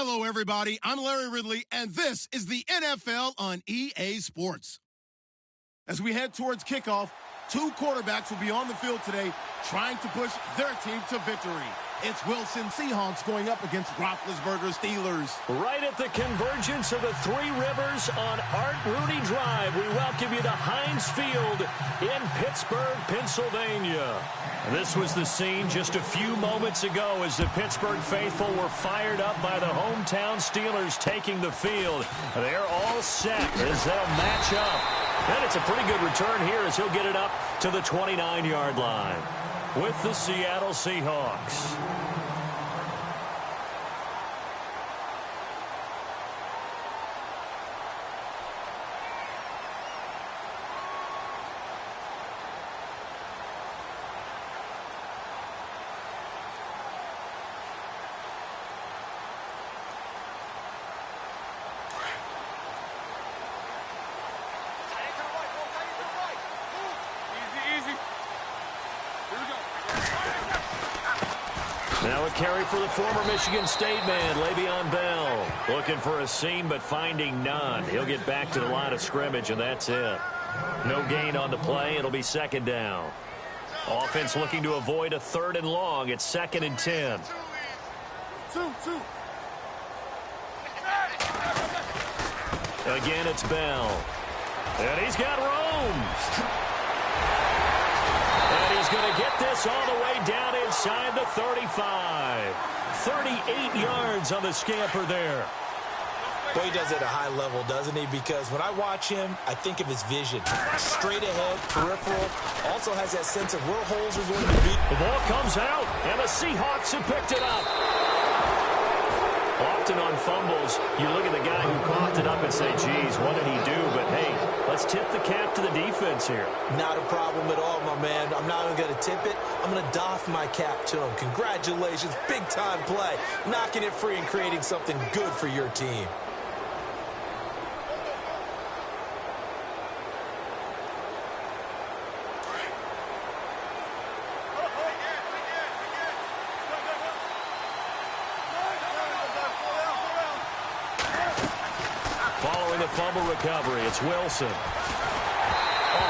Hello, everybody. I'm Larry Ridley, and this is the NFL on EA Sports. As we head towards kickoff, two quarterbacks will be on the field today trying to push their team to victory. It's Wilson Seahawks going up against Roethlisberger Steelers. Right at the convergence of the Three Rivers on Art Rooney Drive, we welcome you to Heinz Field in Pittsburgh, Pennsylvania. This was the scene just a few moments ago as the Pittsburgh faithful were fired up by the hometown Steelers taking the field. They're all set as they'll match up. And it's a pretty good return here as he'll get it up to the 29-yard line with the Seattle Seahawks. Now a carry for the former Michigan State man, Le'Veon Bell. Looking for a seam, but finding none. He'll get back to the line of scrimmage, and that's it. No gain on the play. It'll be second down. Offense looking to avoid a 3rd and long. It's 2nd and 10. Again, it's Bell. And he's got room. And he's going to get this all the way down inside the 35. 38 yards on the scamper there. Well, he does it at a high level, doesn't he? Because when I watch him, I think of his vision. Straight ahead, peripheral. Also has that sense of where holes are going to be. The ball comes out, and the Seahawks have picked it up. Often on fumbles, you look at the guy who coughed it up and say, geez, what did he do? But, hey, let's tip the cap to the defense here. Not a problem at all, my man. I'm not even going to tip it. I'm going to doff my cap to him. Congratulations. Big-time play. Knocking it free and creating something good for your team. Following the fumble recovery, it's Wilson.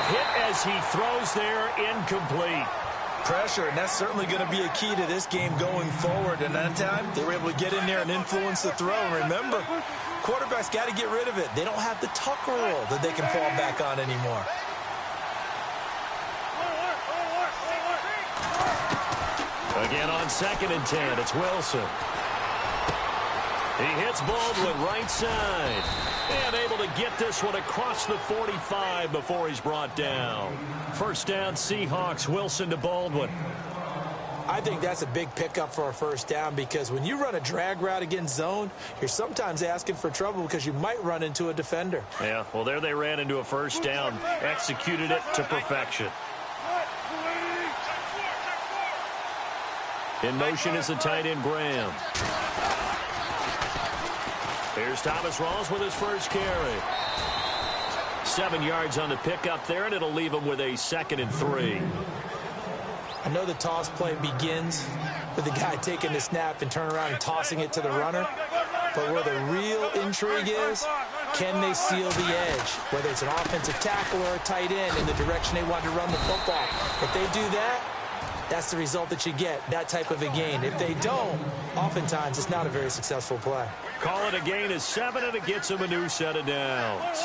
Hit as he throws there, incomplete. Pressure, and that's certainly going to be a key to this game going forward. And that time, they were able to get in there and influence the throw. And remember, quarterbacks got to get rid of it. They don't have the tuck roll that they can fall back on anymore. Again on 2nd and 10, it's Wilson. He hits Baldwin right side. And able to get this one across the 45 before he's brought down. First down, Seahawks, Wilson to Baldwin. I think that's a big pickup for a first down because when you run a drag route against zone, you're sometimes asking for trouble because you might run into a defender. Yeah, well, there they ran into a first down, executed it to perfection. In motion is the tight end, Graham. Here's Thomas Rawls with his first carry. 7 yards on the pickup there, and it'll leave him with a 2nd and 3. I know the toss play begins with the guy taking the snap and turning around and tossing it to the runner. But where the real intrigue is, can they seal the edge? Whether it's an offensive tackle or a tight end in the direction they want to run the football. If they do that, that's the result that you get, that type of a gain. If they don't, oftentimes it's not a very successful play. Call it a gain of 7, and it gets him a new set of downs.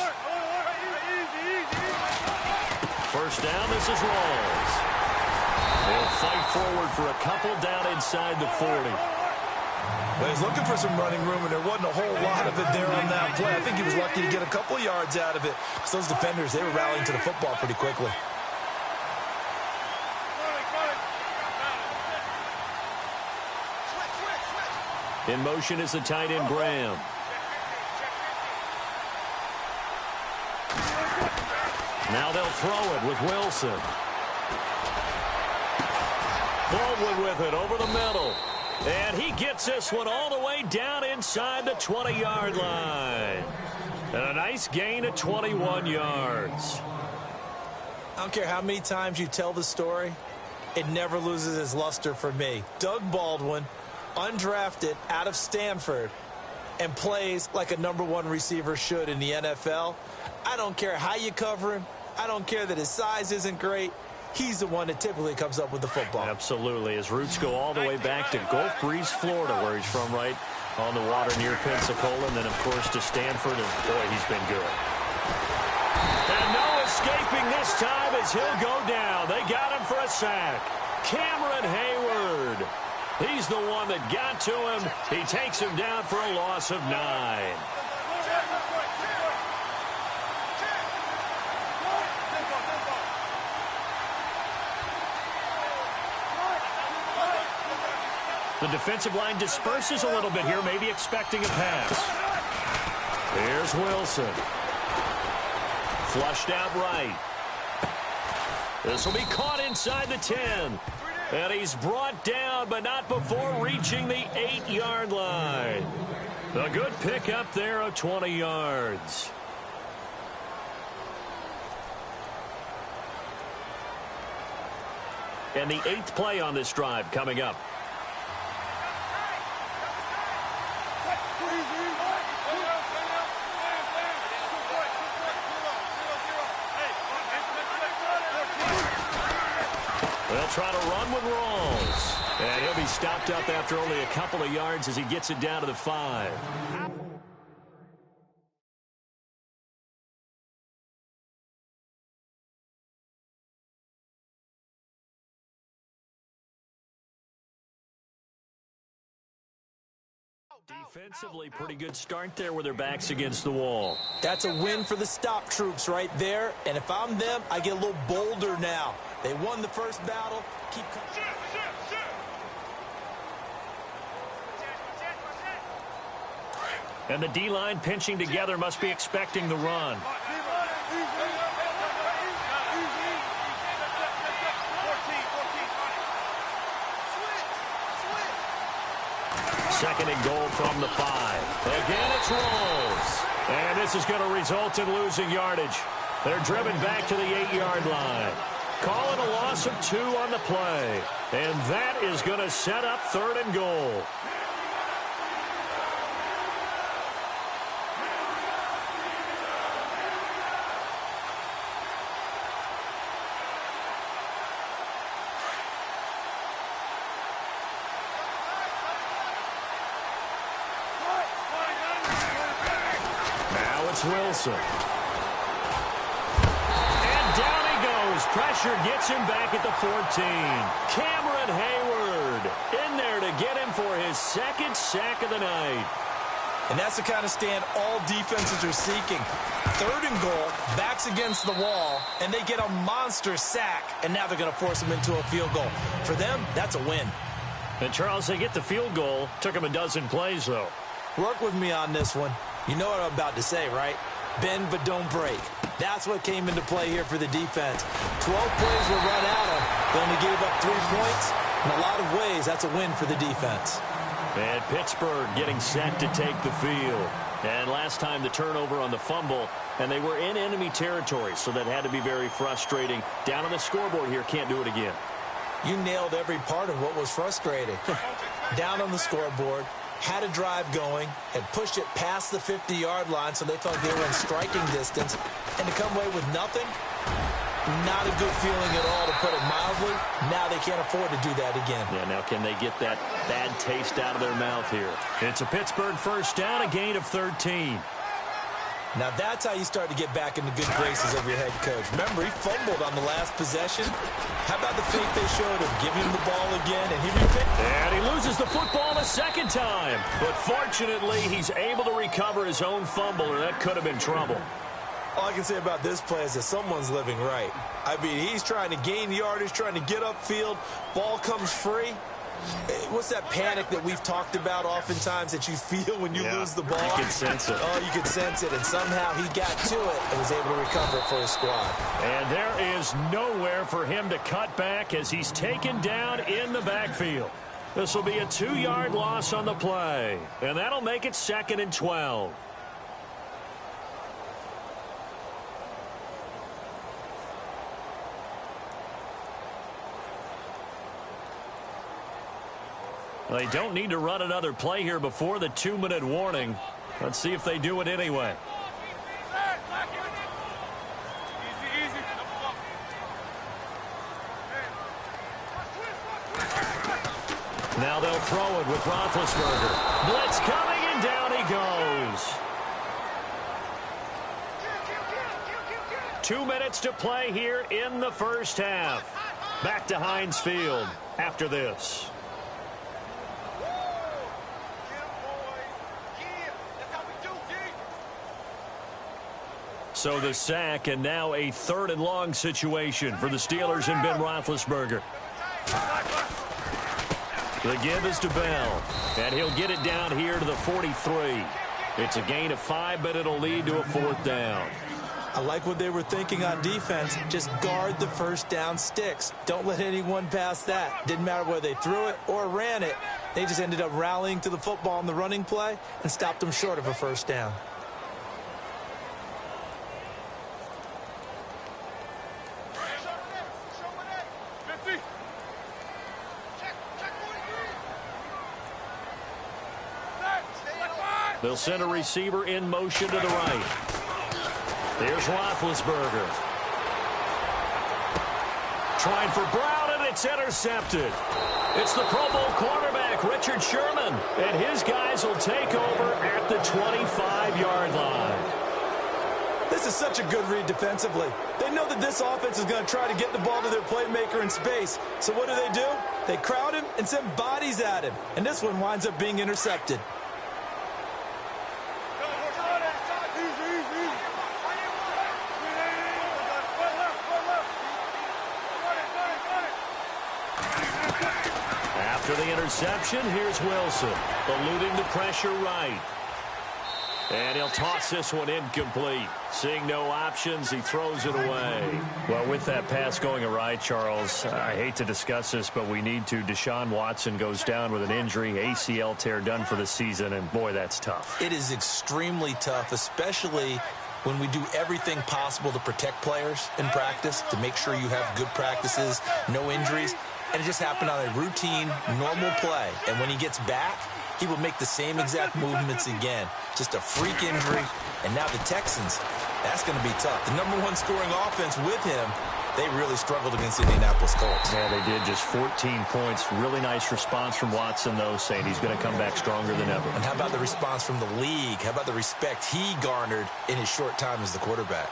First down, this is Rawls. They'll fight forward for a couple down inside the 40. Well, he's looking for some running room, and there wasn't a whole lot of it there on that play. I think he was lucky to get a couple yards out of it. So those defenders, they were rallying to the football pretty quickly. In motion is the tight end, Graham. Now they'll throw it with Wilson. Baldwin with it over the middle. And he gets this one all the way down inside the 20-yard line. And a nice gain of 21 yards. I don't care how many times you tell the story, it never loses its luster for me. Doug Baldwin, undrafted out of Stanford, and plays like a #1 receiver should in the NFL. I don't care how you cover him. I don't care that his size isn't great. He's the one that typically comes up with the football. Absolutely. His roots go all the way back to Gulf Breeze, Florida, where he's from, right on the water near Pensacola, and then, of course, to Stanford, and, boy, he's been good. And no escaping this time as he'll go down. They got him for a sack. Cameron Hayward. He's the one that got to him. He takes him down for a loss of 9. The defensive line disperses a little bit here, maybe expecting a pass. Here's Wilson. Flushed out right. This will be caught inside the 10. And he's brought down, but not before reaching the 8-yard line. A good pickup there of 20 yards. And the 8th play on this drive coming up. They'll try to run with Rawls. And he'll be stopped up after only a couple of yards as he gets it down to the 5. Defensively, pretty good start there with their backs against the wall. That's a win for the stop troops right there. And if I'm them, I get a little bolder now. They won the first battle. Keep coming. And the D-line pinching together must be expecting the run. Second and goal from the 5. Again, it's Rawls. And this is going to result in losing yardage. They're driven back to the 8-yard line. Calling a loss of 2 on the play. And that is going to set up 3rd and goal. Wilson. And down he goes. Pressure gets him back at the 14. Cameron Hayward in there to get him for his 2nd sack of the night. And that's the kind of stand all defenses are seeking. 3rd and goal, backs against the wall, and they get a monster sack, and now they're going to force him into a field goal. For them, that's a win. And, Charles, they get the field goal. Took him a dozen plays, though. Work with me on this one. You know what I'm about to say, right? Bend but don't break. That's what came into play here for the defense. 12 plays were run out of. They only gave up 3 points. In a lot of ways, that's a win for the defense. And Pittsburgh getting set to take the field. And last time the turnover on the fumble, and they were in enemy territory, so that had to be very frustrating. Down on the scoreboard here, can't do it again. You nailed every part of what was frustrating. Down on the scoreboard, had a drive going, had pushed it past the 50-yard line so they thought they were in striking distance, and to come away with nothing, not a good feeling at all, to put it mildly. Now they can't afford to do that again. Yeah, now can they get that bad taste out of their mouth here? It's a Pittsburgh first down, a gain of 13. Now that's how you start to get back in the good graces of your head coach. Remember, he fumbled on the last possession. How about the fake they showed him? Give him the ball again, and he repicked. And he loses the football a 2nd time. But fortunately, he's able to recover his own fumble, or that could have been trouble. All I can say about this play is that someone's living right. I mean, he's trying to gain yardage, trying to get upfield. Ball comes free. What's that panic that we've talked about oftentimes that you feel when you lose the ball? You can sense it. Oh, you can sense it. And somehow he got to it and was able to recover it for his squad. And there is nowhere for him to cut back as he's taken down in the backfield. This will be a 2-yard loss on the play. And that'll make it 2nd and 12. They don't need to run another play here before the 2-minute warning. Let's see if they do it anyway. Now they'll throw it with Roethlisberger. Blitz coming, and down he goes. 2 minutes to play here in the first half. Back to Heinz Field after this. So the sack, and now a 3rd and long situation for the Steelers and Ben Roethlisberger. The give is to Bell, and he'll get it down here to the 43. It's a gain of 5, but it'll lead to a 4th down. I like what they were thinking on defense. Just guard the first down sticks. Don't let anyone pass that. Didn't matter whether they threw it or ran it. They just ended up rallying to the football in the running play and stopped them short of a first down. They'll send a receiver in motion to the right. Here's Roethlisberger. Trying for Brown, and it's intercepted. It's the Pro Bowl quarterback, Richard Sherman, and his guys will take over at the 25-yard line. This is such a good read defensively. They know that this offense is going to try to get the ball to their playmaker in space. So what do? They crowd him and send bodies at him. And this one winds up being intercepted. After the interception, here's Wilson, eluding the pressure right. And he'll toss this one incomplete. Seeing no options, he throws it away. Well, with that pass going awry, Charles, I hate to discuss this, but we need to. Deshaun Watson goes down with an injury, ACL tear done for the season, and boy, that's tough. It is extremely tough, especially when we do everything possible to protect players in practice, to make sure you have good practices, no injuries. And it just happened on a routine, normal play. And when he gets back, he will make the same exact movements again. Just a freak injury. And now the Texans, that's going to be tough. The #1 scoring offense with him, they really struggled against Indianapolis Colts. Yeah, they did. Just 14 points. Really nice response from Watson, though, saying he's going to come back stronger than ever. And how about the response from the league? How about the respect he garnered in his short time as the quarterback?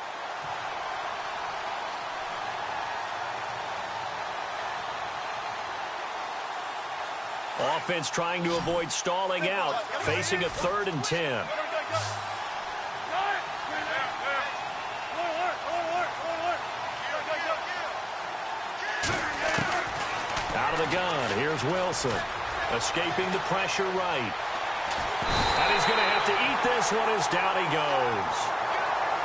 Offense trying to avoid stalling out, facing a 3rd and 10. Out of the gun, here's Wilson, escaping the pressure right. And he's going to have to eat this one as down he goes.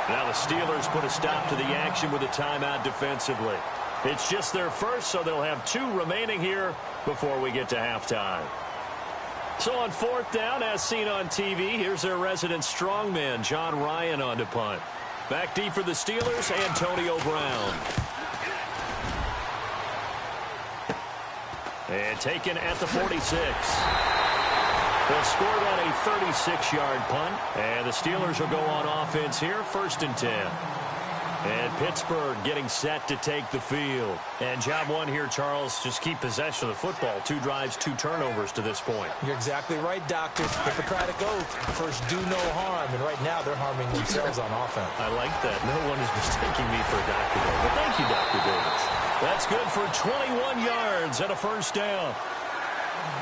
Now the Steelers put a stop to the action with a timeout defensively. It's just their first, so they'll have 2 remaining here before we get to halftime. So on 4th down, as seen on TV, here's their resident strongman, John Ryan, on to punt. Back deep for the Steelers, Antonio Brown. And taken at the 46. They'll score that a 36-yard punt, and the Steelers will go on offense here, 1st and 10. And Pittsburgh getting set to take the field. And job one here, Charles, just keep possession of the football. 2 drives, 2 turnovers to this point. You're exactly right, Doctor. Hippocratic oath. First, do no harm. And right now, they're harming themselves on offense. I like that. No one is mistaking me for a doctor, though. But thank you, Dr. Davis. That's good for 21 yards and a 1st down.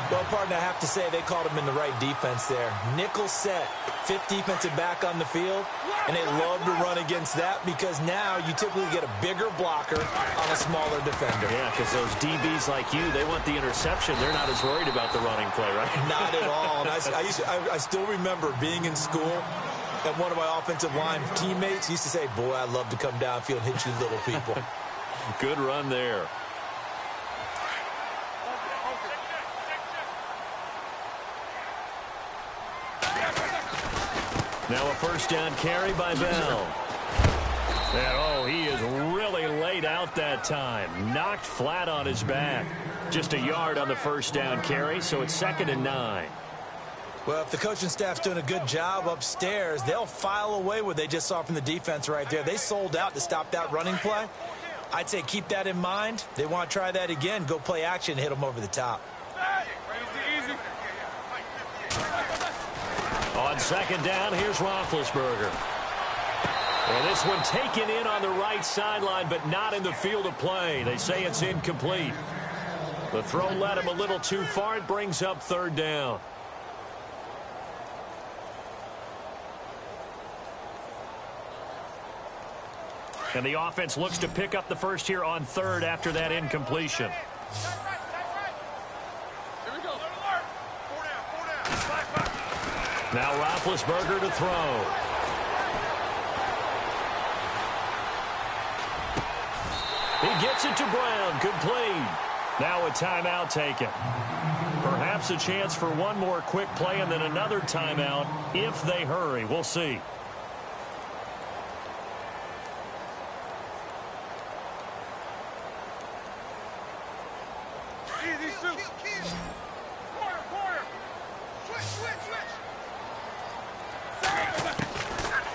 Well, partner, I have to say they called him in the right defense there. Nickel set, 5th defensive back on the field, and they love to run against that because now you typically get a bigger blocker on a smaller defender. Yeah, because those DBs like you, they want the interception. They're not as worried about the running play, right? Not at all. And I still remember being in school, and one of my offensive line teammates used to say, boy, I love to come downfield and hit you little people. Good run there. Now a 1st down carry by Bell. And, oh, he is really laid out that time. Knocked flat on his back. Just a yard on the first down carry, so it's 2nd and 9. Well, if the coaching staff's doing a good job upstairs, they'll file away what they just saw from the defense right there. They sold out to stop that running play. I'd say keep that in mind. They want to try that again. Go play action, hit them over the top. On 2nd down, here's Roethlisberger. And this one taken in on the right sideline, but not in the field of play. They say it's incomplete. The throw led him a little too far. It brings up 3rd down. And the offense looks to pick up the first here on 3rd after that incompletion. Now Roethlisberger to throw. He gets it to Brown. Complete. Now a timeout taken. Perhaps a chance for one more quick play and then another timeout if they hurry. We'll see.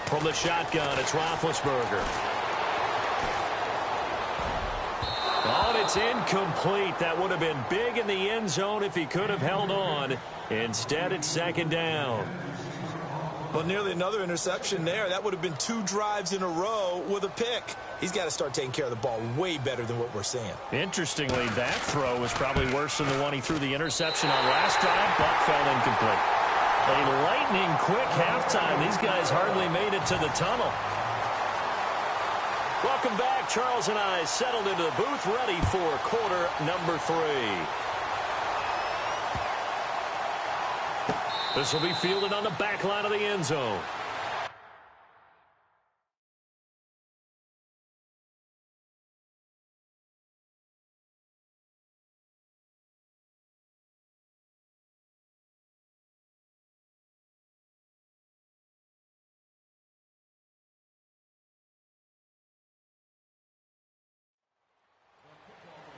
From the shotgun, it's Roethlisberger. Oh, and it's incomplete. That would have been big in the end zone if he could have held on. Instead, it's 2nd down. Well, nearly another interception there. That would have been 2 drives in a row with a pick. He's got to start taking care of the ball way better than what we're seeing. Interestingly, that throw was probably worse than the one he threw the interception on last drive, but fell incomplete. A lightning-quick halftime. These guys hardly made it to the tunnel. Welcome back. Charles and I settled into the booth, ready for quarter number 3. This will be fielded on the back line of the end zone.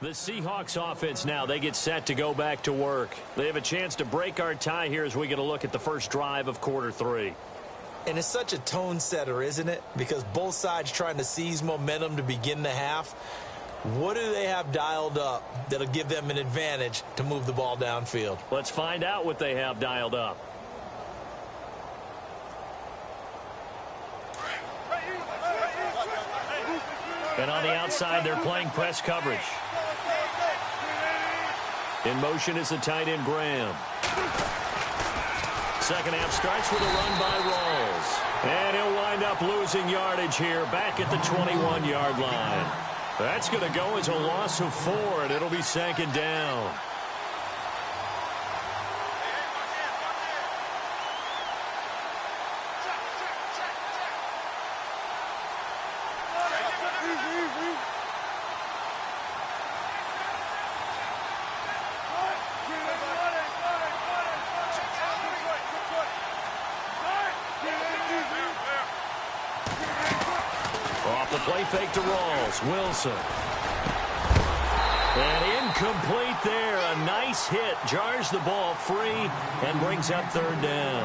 The Seahawks offense now, they get set to go back to work. They have a chance to break our tie here as we get a look at the first drive of quarter 3. And it's such a tone setter, isn't it? Because both sides trying to seize momentum to begin the half. What do they have dialed up that'll give them an advantage to move the ball downfield? Let's find out what they have dialed up. And on the outside, they're playing press coverage. In motion is the tight end, Graham. Second half starts with a run by Rawls. And he'll wind up losing yardage here back at the 21-yard line. That's going to go as a loss of 4, and it'll be 2nd down. Play fake to Rawls. Wilson. And incomplete there. A nice hit. Jars the ball free and brings up 3rd down.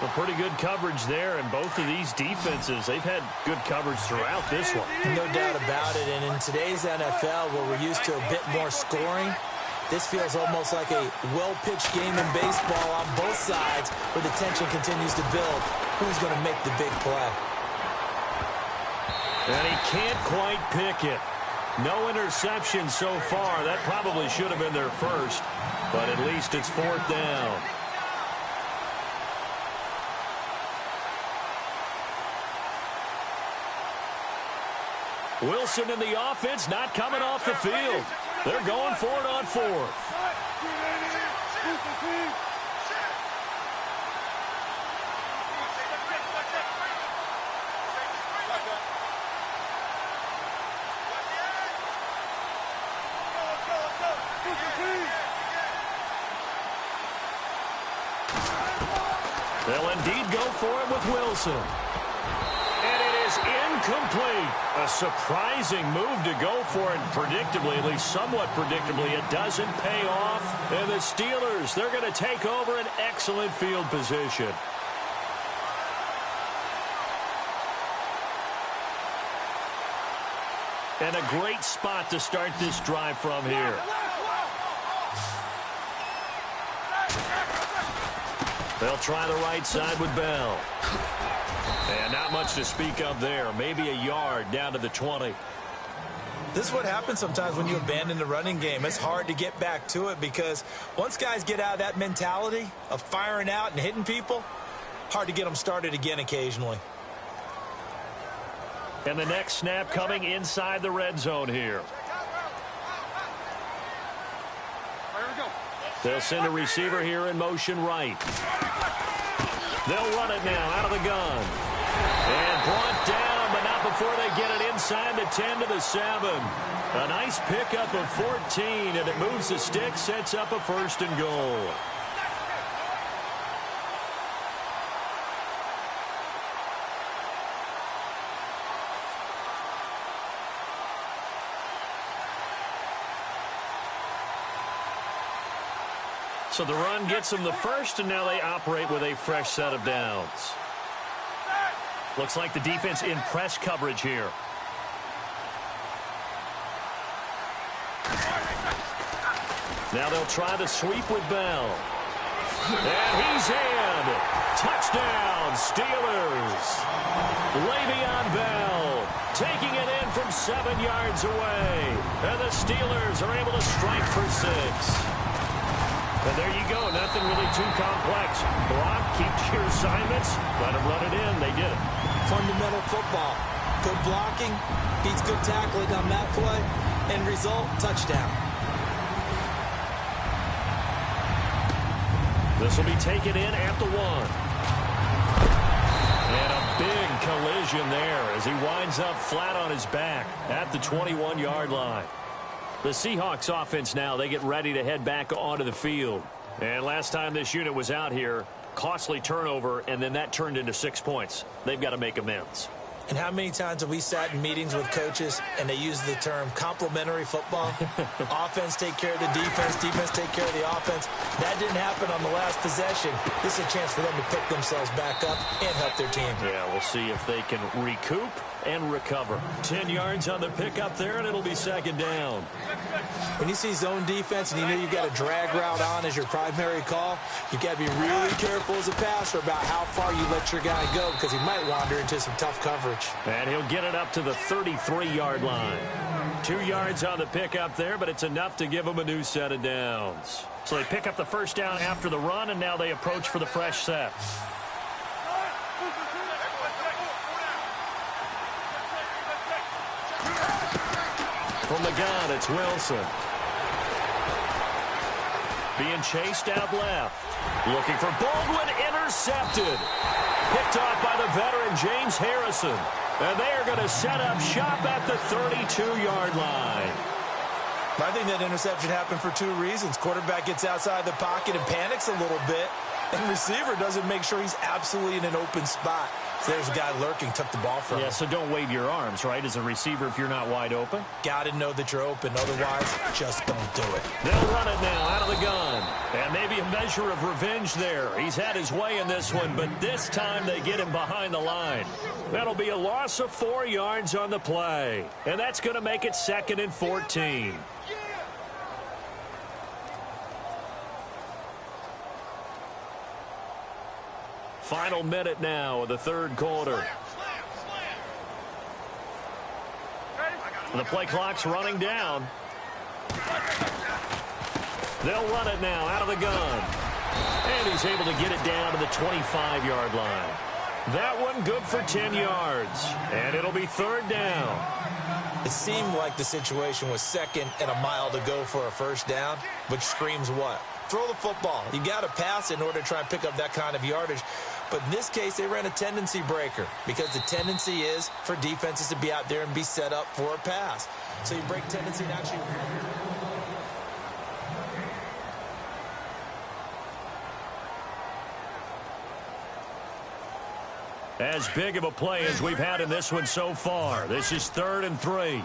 Well, pretty good coverage there. And both of these defenses, they've had good coverage throughout this one. No doubt about it. And in today's NFL, where we're used to a bit more scoring, this feels almost like a well-pitched game in baseball on both sides where the tension continues to build. Who's going to make the big play? And he can't quite pick it. No interception so far. That probably should have been their first, but at least it's 4th down. Wilson in the offense not coming off the field. They're going for it on 4th. They'll indeed go for it with Wilson. And it is incomplete. A surprising move to go for it. Predictably, at least somewhat predictably, it doesn't pay off. And the Steelers, they're going to take over an excellent field position. And a great spot to start this drive from here. They'll try the right side with Bell. And not much to speak of there. Maybe a yard down to the 20. This is what happens sometimes when you abandon the running game. It's hard to get back to it because once guys get out of that mentality of firing out and hitting people, hard to get them started again occasionally. And the next snap coming inside the red zone here. They'll send a receiver here in motion right. They'll run it now out of the gun. And brought down, but not before they get it inside the 10 to the 7. A nice pickup of 14, and it moves the stick, sets up a 1st and goal. So the run gets them the first, and now they operate with a fresh set of downs. Looks like the defense in press coverage here. Now they'll try the sweep with Bell. And he's in. Touchdown, Steelers. Le'Veon Bell taking it in from 7 yards away. And the Steelers are able to strike for 6. And there you go. Nothing really too complex. Block, keep to your assignments, let them run it in. They did it. Fundamental football. Good blocking beats good tackling on that play. End result, touchdown. This will be taken in at the 1. And a big collision there as he winds up flat on his back at the 21-yard line. The Seahawks offense now, they get ready to head back onto the field. And last time this unit was out here, costly turnover, and then that turned into 6 points. They've got to make amends. And how many times have we sat in meetings with coaches and they use the term complementary football? Offense take care of the defense, defense take care of the offense. That didn't happen on the last possession. This is a chance for them to pick themselves back up and help their team. Yeah, we'll see if they can recoup and recover. 10 yards on the pickup there, and it'll be 2nd down. When you see zone defense and you know you've got a drag route on as your primary call, you've got to be really careful as a passer about how far you let your guy go because he might wander into some tough coverage. And he'll get it up to the 33-yard line. 2 yards on the pickup there, but it's enough to give him a new set of downs. So they pick up the 1st down after the run, and now they approach for the fresh set. From the gun, it's Wilson. Being chased out left. Looking for Baldwin, intercepted. Picked off by the veteran James Harrison. And they are going to set up shop at the 32-yard line. I think that interception happened for 2 reasons. Quarterback gets outside the pocket and panics a little bit. And receiver doesn't make sure he's absolutely in an open spot. So there's a guy lurking, took the ball from him. Yeah, so don't wave your arms, right, as a receiver if you're not wide open. Got to know that you're open. Otherwise, just don't do it. They'll run it now out of the gun. And maybe a measure of revenge there. He's had his way in this one, but this time they get him behind the line. That'll be a loss of 4 yards on the play. And that's going to make it 2nd and 14. Final minute now of the 3rd quarter. The play clock's running down. They'll run it now out of the gun. And he's able to get it down to the 25-yard line. That one good for 10 yards. And it'll be 3rd down. It seemed like the situation was 2nd and a mile to go for a 1st down, which screams what? Throw the football. You got to pass in order to try and pick up that kind of yardage. But in this case, they ran a tendency breaker because the tendency is for defenses to be out there and be set up for a pass. So you break tendency and actually... as big of a play as we've had in this one so far. This is 3rd and 3.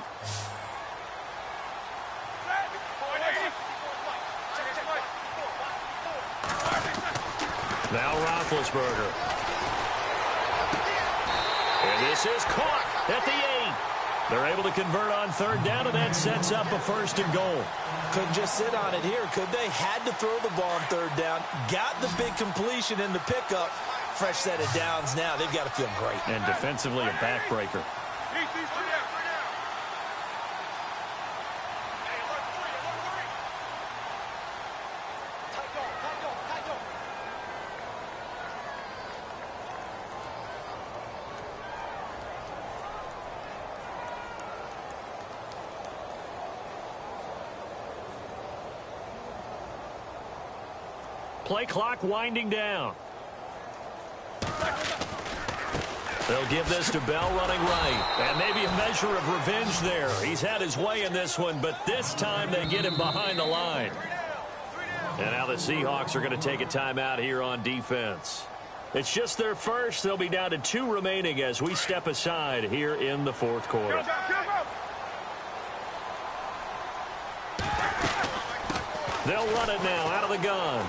Now Roethlisberger. And this is caught at the 8. They're able to convert on 3rd down, and that sets up a 1st and goal. Couldn't just sit on it here, could they? Had to throw the ball on 3rd down. Got the big completion in the pickup. Fresh set of downs now. They've got to feel great. And defensively, a backbreaker. Play clock winding down. They'll give this to Bell running right. And maybe a measure of revenge there. He's had his way in this one, but this time they get him behind the line. And now the Seahawks are going to take a timeout here on defense. It's just their first. They'll be down to 2 remaining as we step aside here in the 4th quarter. They'll run it now out of the gun.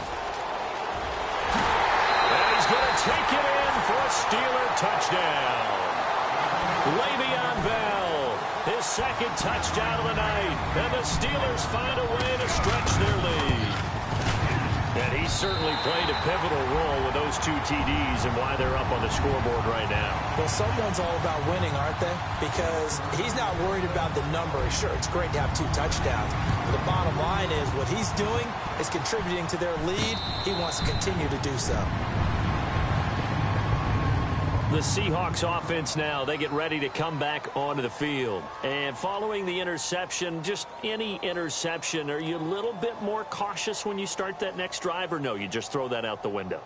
And he's going to take it in for a Steeler touchdown. Le'Veon Bell, his 2nd touchdown of the night. And the Steelers find a way to stretch their lead. And he certainly played a pivotal role with those 2 TDs and why they're up on the scoreboard right now. Well, someone's all about winning, aren't they? Because he's not worried about the number. Sure, it's great to have 2 touchdowns. But the bottom line is what he's doing is contributing to their lead. He wants to continue to do so. The Seahawks offense now, they get ready to come back onto the field. And following the interception, just any interception, are you a little bit more cautious when you start that next drive, or no, you just throw that out the window?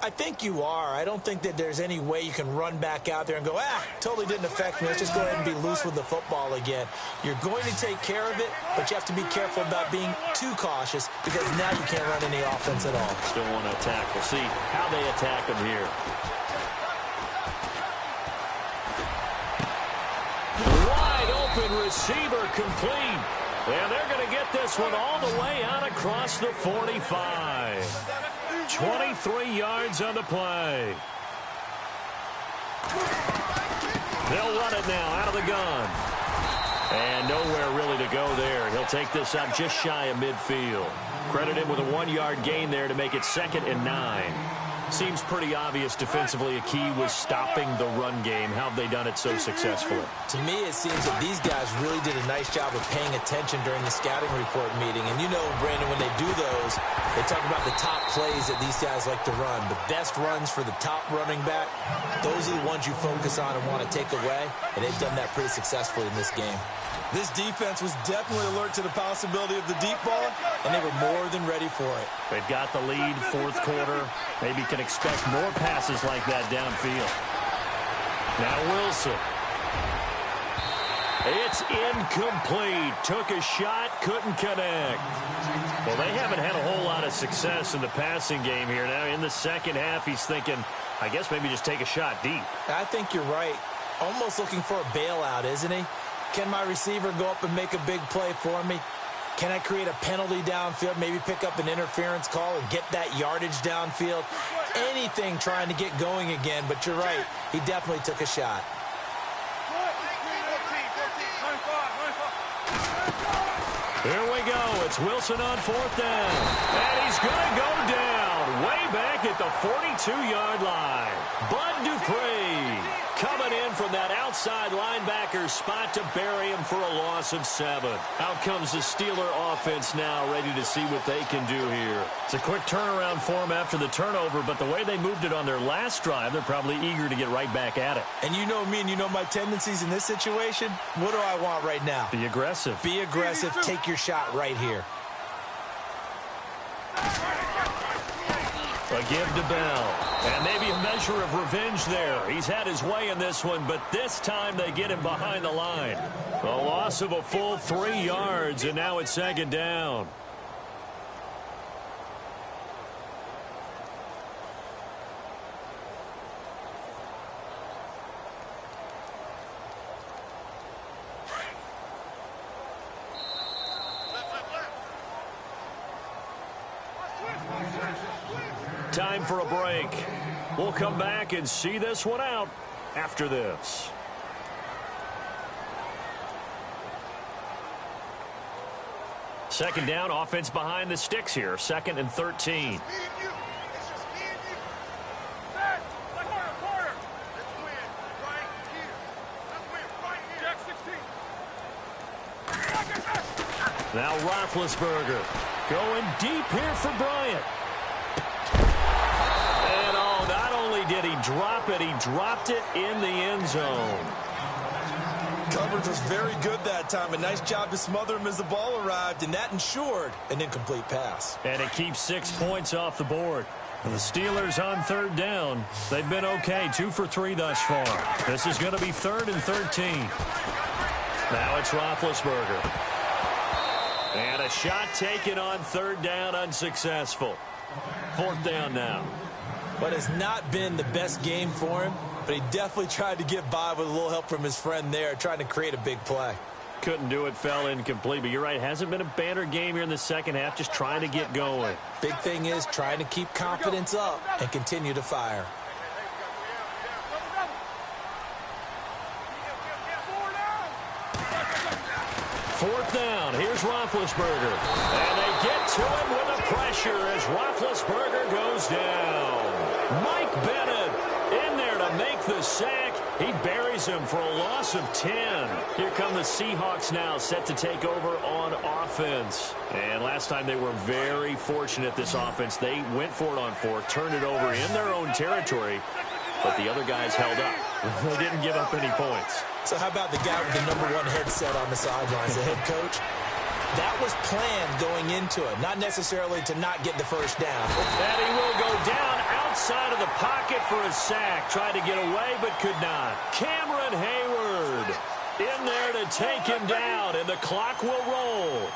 I think you are. I don't think that there's any way you can run back out there and go, totally didn't affect me. Let's just go ahead and be loose with the football again. You're going to take care of it, but you have to be careful about being too cautious because now you can't run any offense at all. Still want to attack. We'll see how they attack them here. Receiver complete. And they're going to get this one all the way out across the 45. 23 yards on the play. They'll run it now out of the gun. And nowhere really to go there. He'll take this up just shy of midfield. Credit him with a 1-yard gain there to make it 2nd and 9. Seems pretty obvious defensively a key was stopping the run game. How have they done it so successfully? To me, it seems that these guys really did a nice job of paying attention during the scouting report meeting. And you know, Brandon, when they do those, they talk about the top plays that these guys like to run. The best runs for the top running back, those are the ones you focus on and want to take away. And they've done that pretty successfully in this game. This defense was definitely alert to the possibility of the deep ball, and they were more than ready for it. They've got the lead, 4th quarter. Maybe can expect more passes like that downfield. Now Wilson. It's incomplete. Took a shot, couldn't connect. Well, they haven't had a whole lot of success in the passing game here. Now in the 2nd half, he's thinking, I guess maybe just take a shot deep. I think you're right. Almost looking for a bailout, isn't he? Can my receiver go up and make a big play for me? Can I create a penalty downfield, maybe pick up an interference call and get that yardage downfield? Anything trying to get going again, but you're right. He definitely took a shot. Here we go. It's Wilson on 4th down. And he's going to go down way back at the 42-yard line. Bud Dupree coming in from that outside linebacker spot to bury him for a loss of 7. Out comes the Steeler offense now, ready to see what they can do here. It's a quick turnaround for them after the turnover, but the way they moved it on their last drive, they're probably eager to get right back at it. And you know me and you know my tendencies in this situation. What do I want right now? Be aggressive. Be aggressive. Take your shot right here. A give to Bell. And maybe a measure of revenge there. He's had his way in this one, but this time they get him behind the line. A loss of a full 3 yards, and now it's 2nd down. Time for a break. We'll come back and see this one out after this. Second down, offense behind the sticks here. 2nd and 13. Now Roethlisberger going deep here for Bryant. And not only did he drop it, he dropped it in the end zone. Coverage was very good that time. A nice job to smother him as the ball arrived, and that ensured an incomplete pass. And it keeps 6 points off the board. And the Steelers on 3rd down. They've been okay, 2 for 3 thus far. This is going to be 3rd and 13. Now it's Roethlisberger. And a shot taken on 3rd down, unsuccessful. 4th down now. But it's not been the best game for him, but he definitely tried to get by with a little help from his friend there, trying to create a big play. Couldn't do it, fell incomplete. But you're right, hasn't been a banner game here in the second half, just trying to get going. Big thing is trying to keep confidence up and continue to fire. Fourth down, here's Roethlisberger. And they get to him with a pressure as Roethlisberger goes down. Mike Bennett in there to make the sack. He buries him for a loss of 10. Here come the Seahawks now, set to take over on offense. And last time they were very fortunate, this offense. They went for it on 4, turned it over in their own territory, but the other guys held up. They didn't give up any points. So how about the guy with the #1 headset on the sidelines, the head coach? That was planned going into it, not necessarily to not get the first down. And he will go down outside of the pocket for a sack. Tried to get away, but could not. Cameron Hayward in there to take him down, and the clock will roll.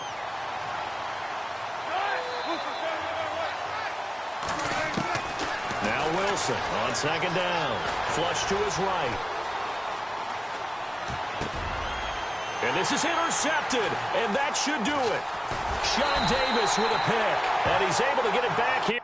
Now Wilson on 2nd down. Flush to his right. And this is intercepted, and that should do it. Sean Davis with a pick, and he's able to get it back here.